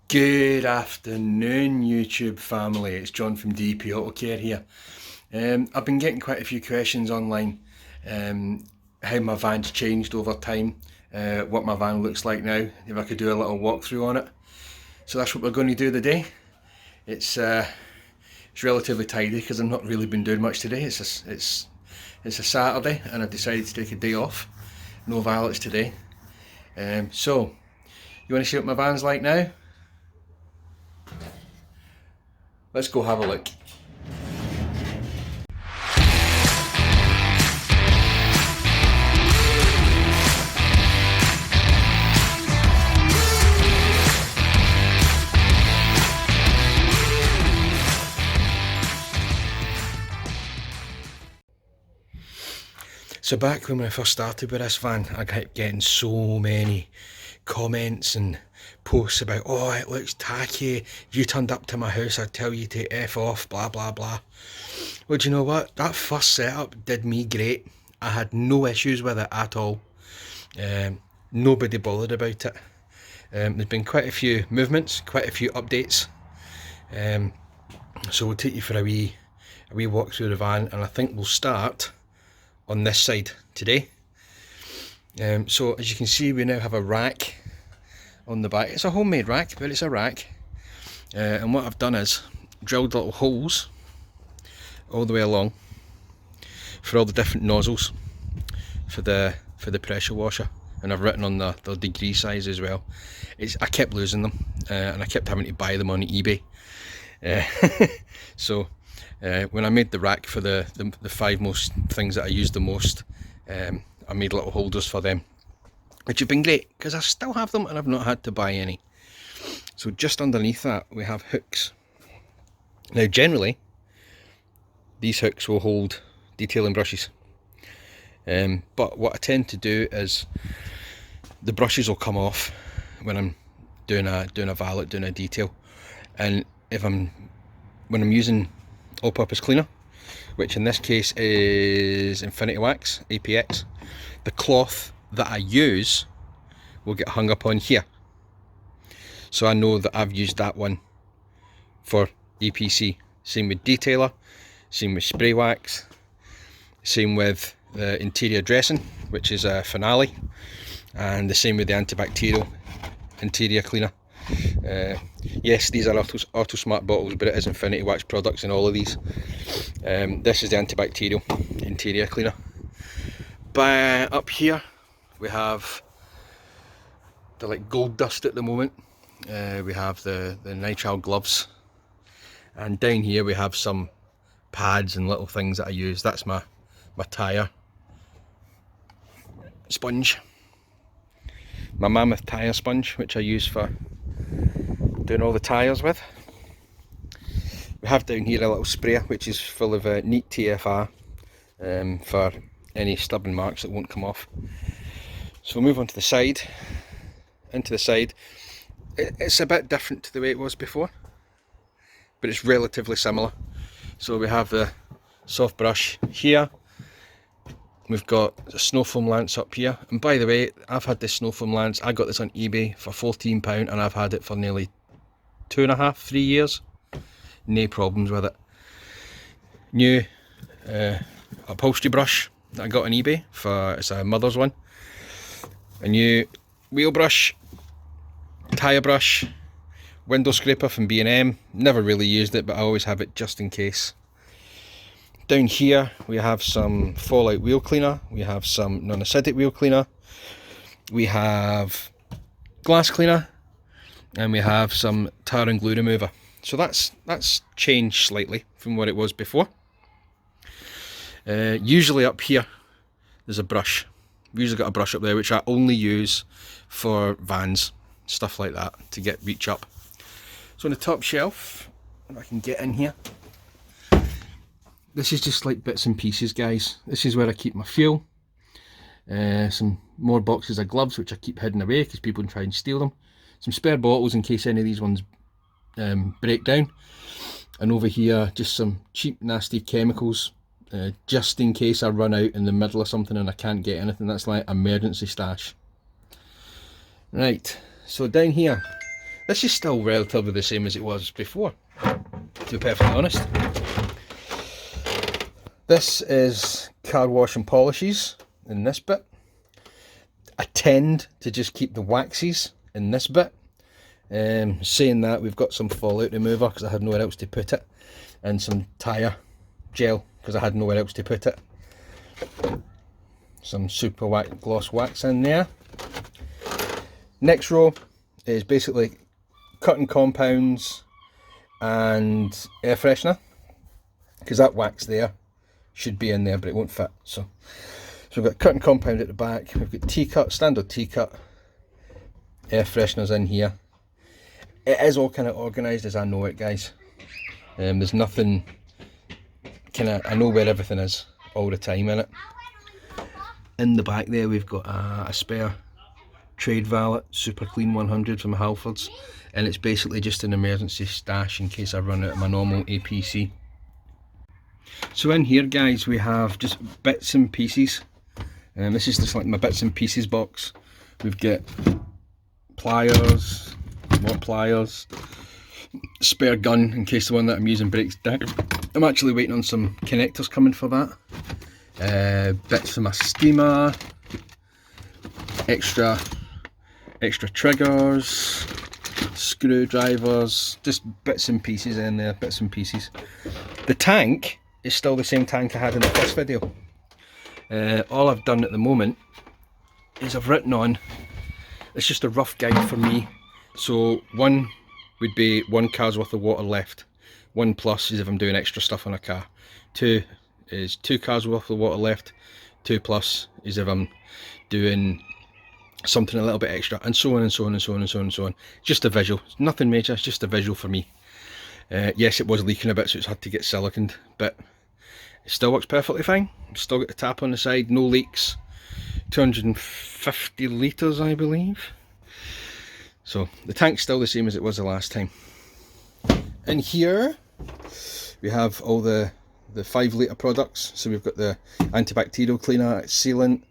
Good afternoon, YouTube family. It's John from DP Auto Care here. I've been getting quite a few questions online, how my van's changed over time, what my van looks like now, if I could do a little walkthrough on it. So that's what we're going to do today. It's relatively tidy because I've not really been doing much today. It's a Saturday and I've decided to take a day off. No valets today. So, you want to see what my van's like now? Let's go have a look. So back when I first started with this van, I kept getting so many comments and posts about, oh, it looks tacky, if you turned up to my house I'd tell you to F off, blah blah blah. Well, do you know what? That first setup did me great. I had no issues with it at all. Nobody bothered about it. There's been quite a few movements, quite a few updates. So we'll take you for a wee walk through the van, and I think we'll start on this side today. So as you can see, we now have a rack on the back. It's a homemade rack, but it's a rack. And what I've done is drilled little holes all the way along for all the different nozzles for the pressure washer, and I've written on the degree size as well. I kept losing them, and I kept having to buy them on eBay. So when I made the rack for the 5 most things that I use the most, I made little holders for them, which have been great because I still have them and I've not had to buy any. So just underneath that we have hooks. Now generally these hooks will hold detailing brushes, but what I tend to do is the brushes will come off when I'm doing a valet, doing a detail, and when I'm using all-purpose cleaner, which in this case is Infinity Wax APX, the cloth that I use will get hung up on here, so I know that I've used that one for EPC. Same with detailer, same with spray wax, same with the interior dressing, which is a Finale, and the same with the antibacterial interior cleaner. Yes, these are Autosmart bottles, but it is Infinity Wax products in all of these. This is the antibacterial interior cleaner. But up here we have the gold dust at the moment. We have the nitrile gloves, and down here we have some pads and little things that I use. That's my tyre sponge, my Mammoth tyre sponge, which I use for doing all the tyres with. We have down here a little sprayer which is full of neat TFR for any stubborn marks that won't come off. So we'll move on to the side. Into the side, it's a bit different to the way it was before, but it's relatively similar. So we have the soft brush here, we've got a snow foam lance up here, and by the way, I've had this snow foam lance, I got this on eBay for £14 and I've had it for nearly 2.5-3 years. No problems with it. New upholstery brush that I got on eBay it's a Mother's one. A new wheel brush, tyre brush, window scraper from B&M. Never really used it, but I always have it just in case. Down here we have some fallout wheel cleaner, we have some non-acidic wheel cleaner, we have glass cleaner, and we have some tar and glue remover. So that's changed slightly from what it was before. Usually up here there's a brush. We've usually got a brush up there which I only use for vans, stuff like that, to get reach up. So on the top shelf, if I can get in here, this is just like bits and pieces, guys. This is where I keep my fuel. Some more boxes of gloves which I keep hidden away because people can try and steal them. Some spare bottles in case any of these ones break down. And over here, just some cheap nasty chemicals, just in case I run out in the middle of something and I can't get anything. That's like emergency stash. Right, so down here This is still relatively the same as it was before, to be perfectly honest. This is car wash and polishes in this bit. I tend to just keep the waxes in this bit. Saying that, we've got some fallout remover because I had nowhere else to put it, and some tyre gel because I had nowhere else to put it. Some super gloss wax in there. Next row is basically cutting compounds and air freshener, because that wax there should be in there but it won't fit. So we've got cutting compound at the back, we've got T-cut, standard T-cut, air fresheners in here. It is all kind of organised as I know it, guys. There's nothing kind of, I know where everything is all the time in it. In the back there we've got a spare trade valet, Super Clean 100 from Halfords, and it's basically just an emergency stash in case I run out of my normal APC. So in here, guys, we have just bits and pieces, and this is just like my bits and pieces box. We've got pliers, more pliers, spare gun in case the one that I'm using breaks down. I'm actually waiting on some connectors coming for that. Bits for my steamer, extra triggers, screwdrivers, just bits and pieces in there, bits and pieces. The tank is still the same tank I had in the first video. All I've done at the moment is I've written on, it's just a rough guide for me. So 1 would be 1 car's worth of water left. 1 plus is if I'm doing extra stuff on a car. 2 is 2 cars worth of water left. 2 plus is if I'm doing something a little bit extra, and so on and so on and so on and so on and so on. Just a visual, it's nothing major, it's just a visual for me. Yes, it was leaking a bit, so it's had to get siliconed, but it still works perfectly fine. Still got the tap on the side, no leaks. 250 litres, I believe. So the tank's still the same as it was the last time. In here we have all the 5 litre products. So we've got the antibacterial cleaner, sealant,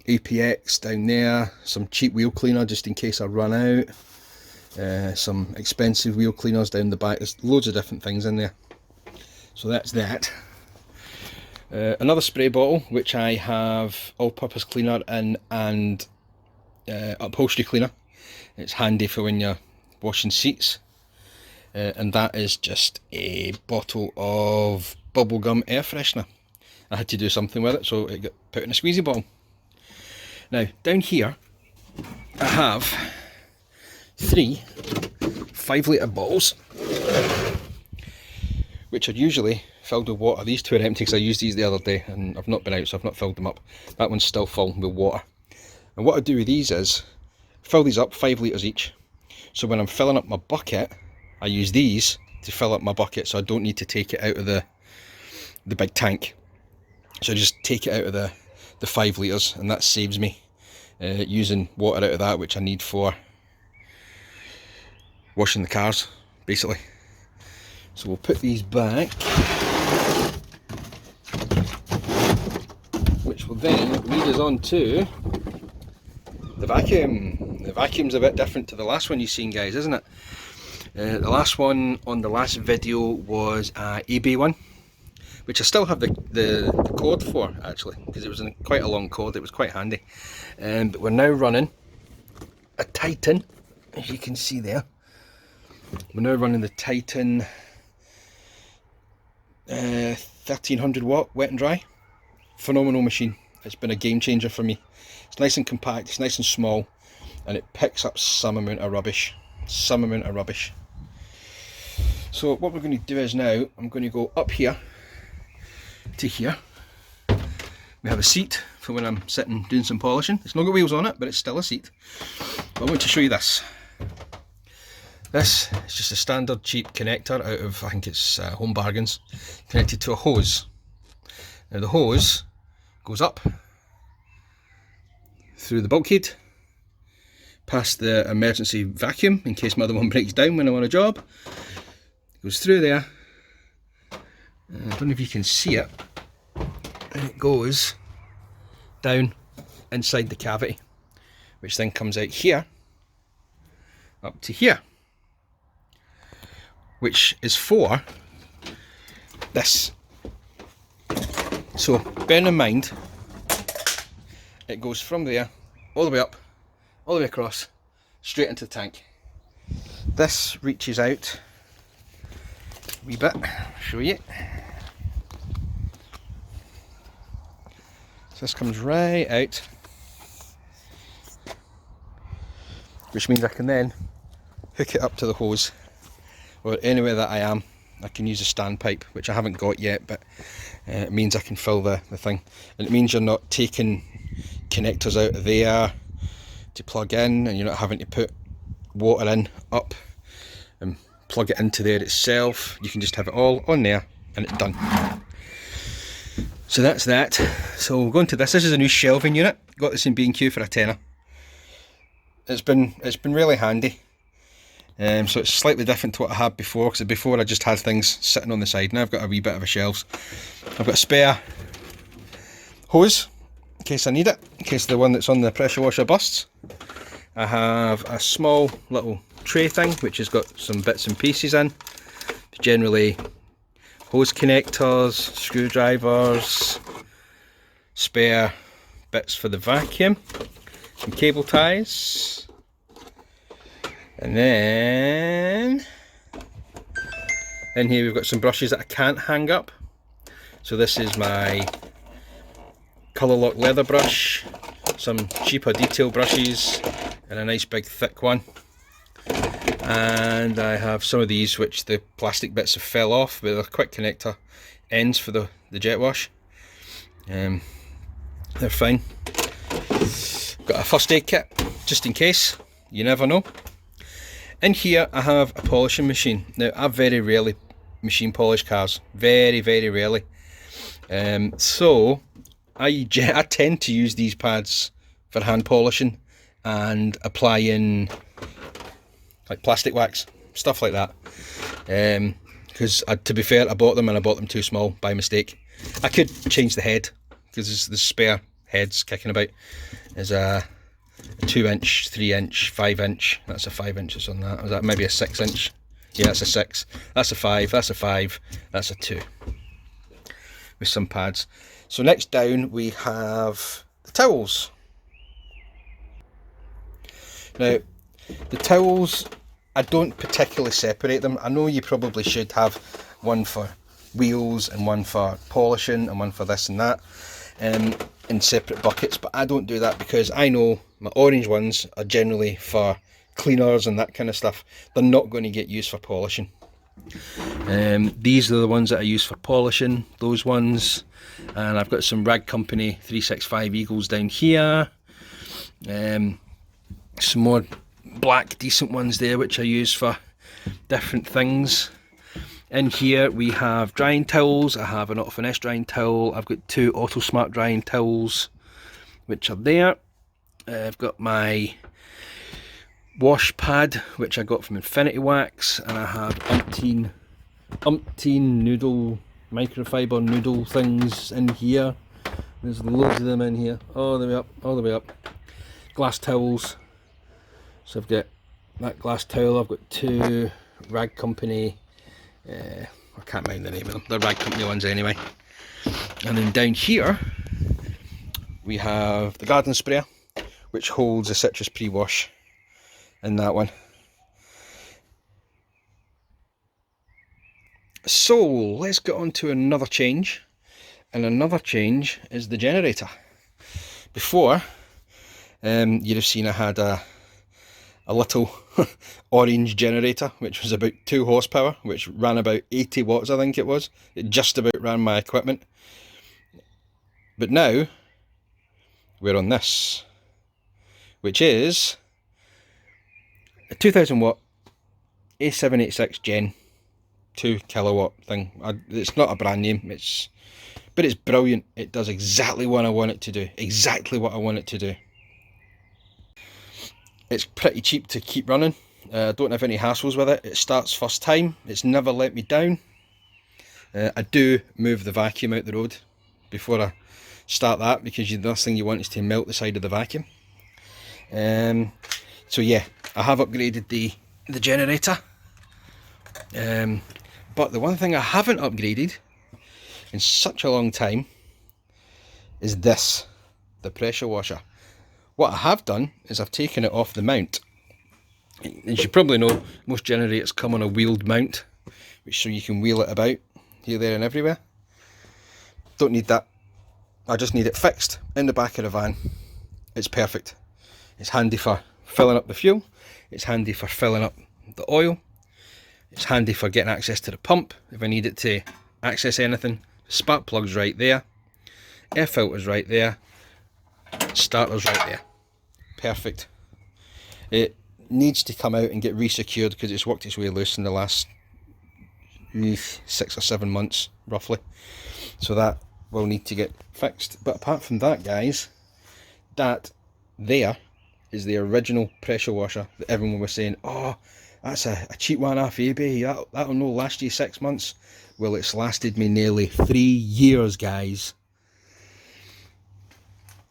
APX down there, some cheap wheel cleaner just in case I run out, some expensive wheel cleaners down the back. There's loads of different things in there. So that's that. Another spray bottle which I have all-purpose cleaner in, and upholstery cleaner. It's handy for when you're washing seats. And that is just a bottle of bubblegum air freshener. I had to do something with it, so it got put in a squeezy bottle. Now down here I have 3 5 litre bottles which are usually filled with water. These 2 are empty because I used these the other day and I've not been out, so I've not filled them up. That one's still full with water. And what I do with these is fill these up, 5 litres each. So when I'm filling up my bucket, I use these to fill up my bucket, so I don't need to take it out of the big tank. So I just take it out of the 5 litres, and that saves me using water out of that, which I need for washing the cars, basically. So we'll put these back, which will then lead us on to the vacuum. The vacuum's a bit different to the last one you've seen, guys, isn't it? The last one on the last video was an eBay one, which I still have the cord for, actually, because it was in quite a long cord. It was quite handy. But we're now running a Titan, as you can see there. We're now running the Titan 1300 watt wet and dry. Phenomenal machine. It's been a game changer for me. It's nice and compact, it's nice and small, and it picks up some amount of rubbish. So what we're going to do is now, I'm going to go up here to here. We have a seat for when I'm sitting doing some polishing. It's not got wheels on it, but it's still a seat. But I want to show you this. This is just a standard cheap connector out of, I think it's Home Bargains, connected to a hose. Now the hose goes up through the bulkhead, past the emergency vacuum in case my other one breaks down when I'm on a job. It goes through there. I don't know if you can see it, and it goes down inside the cavity, which then comes out here up to here, which is for this. So bearing in mind, it goes from there all the way up, all the way across, straight into the tank. This reaches out a wee bit, I'll show you. So this comes right out, which means I can then hook it up to the hose, or anywhere that I am. I can use a standpipe, which I haven't got yet, but it means I can fill the thing. And it means you're not taking connectors out of there to plug in, and you're not having to put water in, up, and plug it into there itself. You can just have it all on there, and it's done. So that's that. So we'll go into this. This is a new shelving unit. Got this in B&Q for a tenner. It's been really handy. So it's slightly different to what I had before, because before I just had things sitting on the side. Now I've got a wee bit of a shelves. I've got a spare hose in case I need it, in case the one that's on the pressure washer busts. I have a small little tray thing which has got some bits and pieces in, generally hose connectors, screwdrivers, spare bits for the vacuum, some cable ties, and then in here we've got some brushes that I can't hang up. So this is my Colourlock leather brush, some cheaper detail brushes, and a nice big thick one. And I have some of these which the plastic bits have fell off, but they're quick connector ends for the jet wash. They're fine. Got a first aid kit just in case, you never know. In here I have a polishing machine. Now I very rarely machine polish cars, very rarely. So I tend to use these pads for hand polishing and applying like plastic wax, stuff like that. Because to be fair, I bought them too small by mistake. I could change the head, because the spare heads kicking about. There's a 2-inch, 3-inch, 5-inch. That's a 5 inches on that. Is that maybe a 6-inch? Yeah, that's a 6. That's a 5. That's a 5. That's a 2. With some pads. So next down we have the towels. Now the towels, I don't particularly separate them. I know you probably should have one for wheels and one for polishing and one for this and that, in separate buckets, but I don't do that because I know my orange ones are generally for cleaners and that kind of stuff. They're not going to get used for polishing. These are the ones that I use for polishing, those ones. And I've got some Rag Company 365 Eagles down here. Some more black decent ones there which I use for different things. In here we have drying towels. I have an Auto Finesse drying towel. I've got 2 Auto Smart drying towels which are there. I've got my wash pad which I got from Infinity Wax, and I have umpteen noodle, microfiber noodle things in here. There's loads of them in here, all the way up. Glass towels. So I've got that glass towel. I've got 2 Rag Company, I can't mind the name of them, they're Rag Company ones anyway. And then down here we have the garden sprayer, which holds a citrus pre-wash in that one. So let's get on to another change, and another change is the generator. Before, you'd have seen I had a little orange generator which was about 2 horsepower, which ran about 80 watts I think it was. It just about ran my equipment. But now we're on this, which is a 2000 watt A786 Gen 2 kilowatt thing. It's not a brand name, but it's brilliant. It does exactly what I want it to do. Exactly what I want it to do. It's pretty cheap to keep running. I don't have any hassles with it. It starts first time. It's never let me down. I do move the vacuum out the road before I start that, because the last thing you want is to melt the side of the vacuum. So yeah, I have upgraded the generator. But the one thing I haven't upgraded in such a long time is this, the pressure washer. What I have done is I've taken it off the mount. As you probably know, most generators come on a wheeled mount, which so you can wheel it about here, there and everywhere. Don't need that. I just need it fixed in the back of the van. It's perfect. It's handy for filling up the fuel. It's handy for filling up the oil. It's handy for getting access to the pump if I need it to access anything. Spark plug's right there. Air filter's right there. Starter's right there. Perfect. It needs to come out and get resecured because it's worked its way loose in the last 6 or 7 months roughly, so that will need to get fixed. But apart from that, guys, that there is the original pressure washer that everyone was saying, oh, that's a cheap one off eBay, that'll no last you 6 months. Well, it's lasted me nearly 3 years, guys.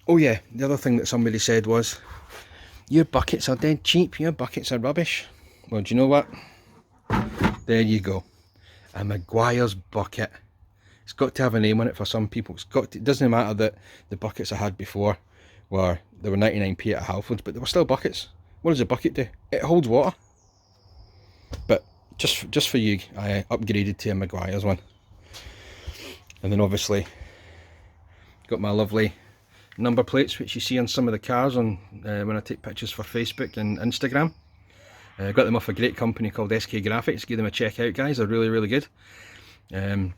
Oh yeah, the other thing that somebody said was, your buckets are dead cheap, your buckets are rubbish. Well, do you know what? There you go. A Meguiar's bucket. It's got to have a name on it for some people. It doesn't matter that the buckets I had before were, they were 99p at Halfords, but they were still buckets. What does a bucket do? It holds water. But just for you, I upgraded to a Meguiar's one. And then obviously got my lovely number plates, which you see on some of the cars on when I take pictures for Facebook and Instagram. Got them off a great company called SK Graphics. Give them a check out, guys. They're really good. They're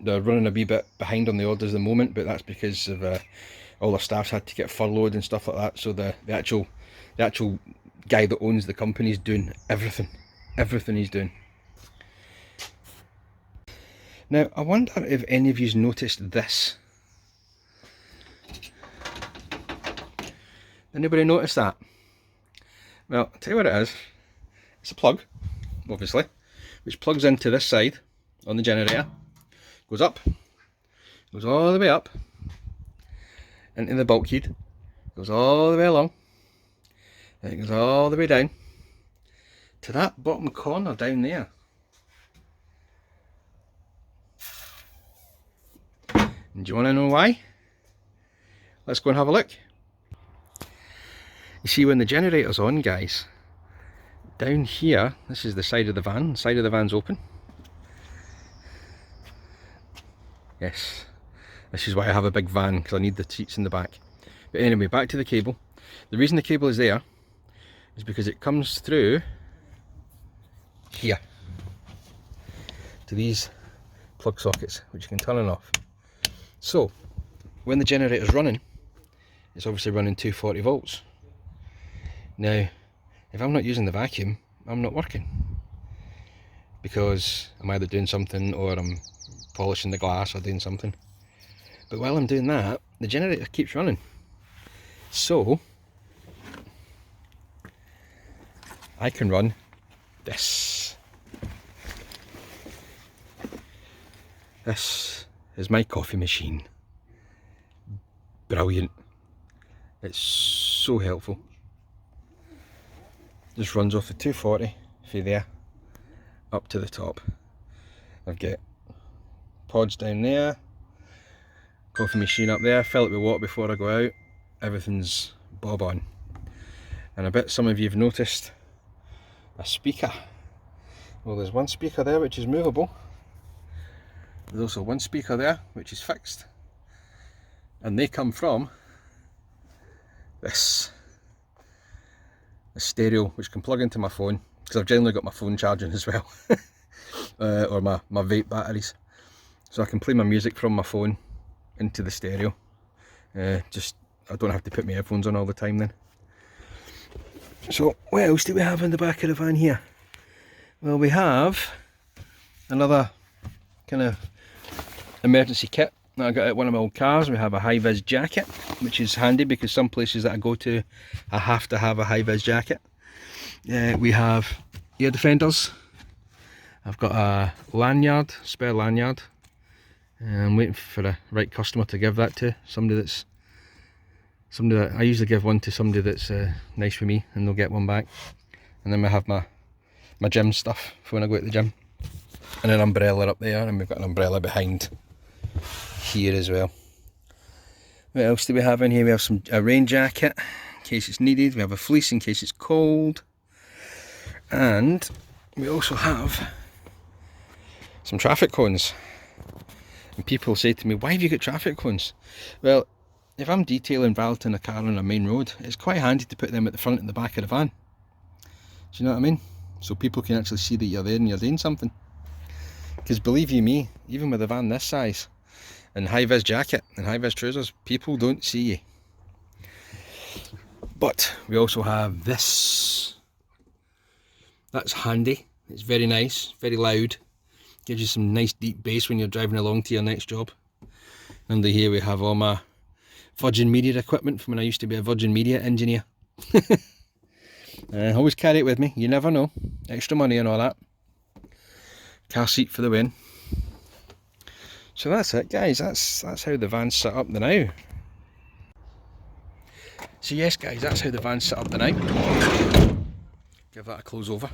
running a wee bit behind on the orders at the moment, but that's because of all their staffs had to get furloughed and stuff like that. So the actual guy that owns the company is doing everything he's doing. Now I wonder if any of you's noticed this. Anybody notice that? Well, I'll tell you what it is. It's a plug, obviously, which plugs into this side on the generator, goes up, goes all the way up into the bulkhead, goes all the way along, and it goes all the way down to that bottom corner down there. And do you want to know why? Let's go and have a look. You see, when the generator's on, guys, down here, this is the side of the van. The side of the van's open. Yes, this is why I have a big van, because I need the seats in the back. But anyway, back to the cable. The reason the cable is there is because it comes through here to these plug sockets, which you can turn on and off. So when the generator's running, it's obviously running 240 volts. Now, if I'm not using the vacuum, I'm not working, because I'm either doing something or I'm polishing the glass or doing something. But while I'm doing that, the generator keeps running. So I can run this. This is my coffee machine. Brilliant. It's so helpful. Just runs off the 240 from there up to the top. I've got pods down there, coffee machine up there, fill it with water before I go out. Everything's bob on. And I bet some of you have noticed a speaker. Well, there's one speaker there which is movable. There's also one speaker there which is fixed. And they come from this stereo, which can plug into my phone, because I've generally got my phone charging as well. Or my vape batteries. So I can play my music from my phone into the stereo. Just, I don't have to put my headphones on all the time then. So what else do we have in the back of the van here? Well, we have another kind of emergency kit that I got at one of my old cars. We have a high-vis jacket, which is handy because some places that I go to, I have to have a high-vis jacket. We have ear defenders. I've got a lanyard, spare lanyard. I'm waiting for the right customer to give that to, somebody that's somebody that I usually give one to somebody that's nice with me, and they'll get one back. And then we have my gym stuff for when I go to the gym, and an umbrella up there, and we've got an umbrella behind here as well. What else do we have in here? We have a rain jacket in case it's needed. We have a fleece in case it's cold, and we also have some traffic cones. And people say to me, why have you got traffic cones? Well, if I'm detailing valeting a car on a main road, it's quite handy to put them at the front and the back of the van. Do you know what I mean? So people can actually see that you're there and you're doing something. Because believe you me, even with a van this size, and high-vis jacket and high-vis trousers, people don't see you. But we also have this. That's handy. It's very nice, very loud. Gives you some nice deep bass when you're driving along to your next job. Under here we have all my Virgin Media equipment from when I used to be a Virgin Media engineer. Always carry it with me, you never know. Extra money and all that. Car seat for the win. So that's it, guys. That's how the van's set up now. So yes, guys, that's how the van's set up now. Give that a close over.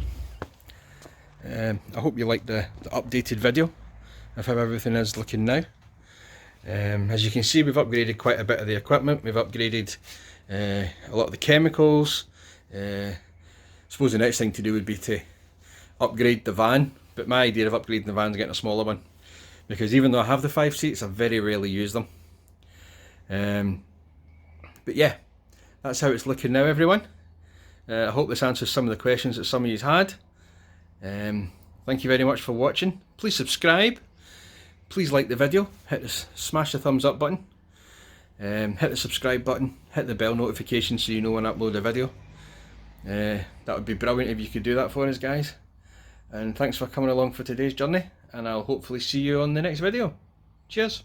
I hope you liked the updated video of how everything is looking now. As you can see, we've upgraded quite a bit of the equipment. We've upgraded a lot of the chemicals. I suppose the next thing to do would be to upgrade the van, but my idea of upgrading the van is getting a smaller one, because even though I have the 5 seats, I very rarely use them. But yeah, that's how it's looking now, everyone. I hope this answers some of the questions that some of you had. Thank you very much for watching. Please subscribe. Please like the video. Smash the thumbs up button. Hit the subscribe button. Hit the bell notification so you know when I upload a video. That would be brilliant if you could do that for us, guys. And thanks for coming along for today's journey. And I'll hopefully see you on the next video. Cheers.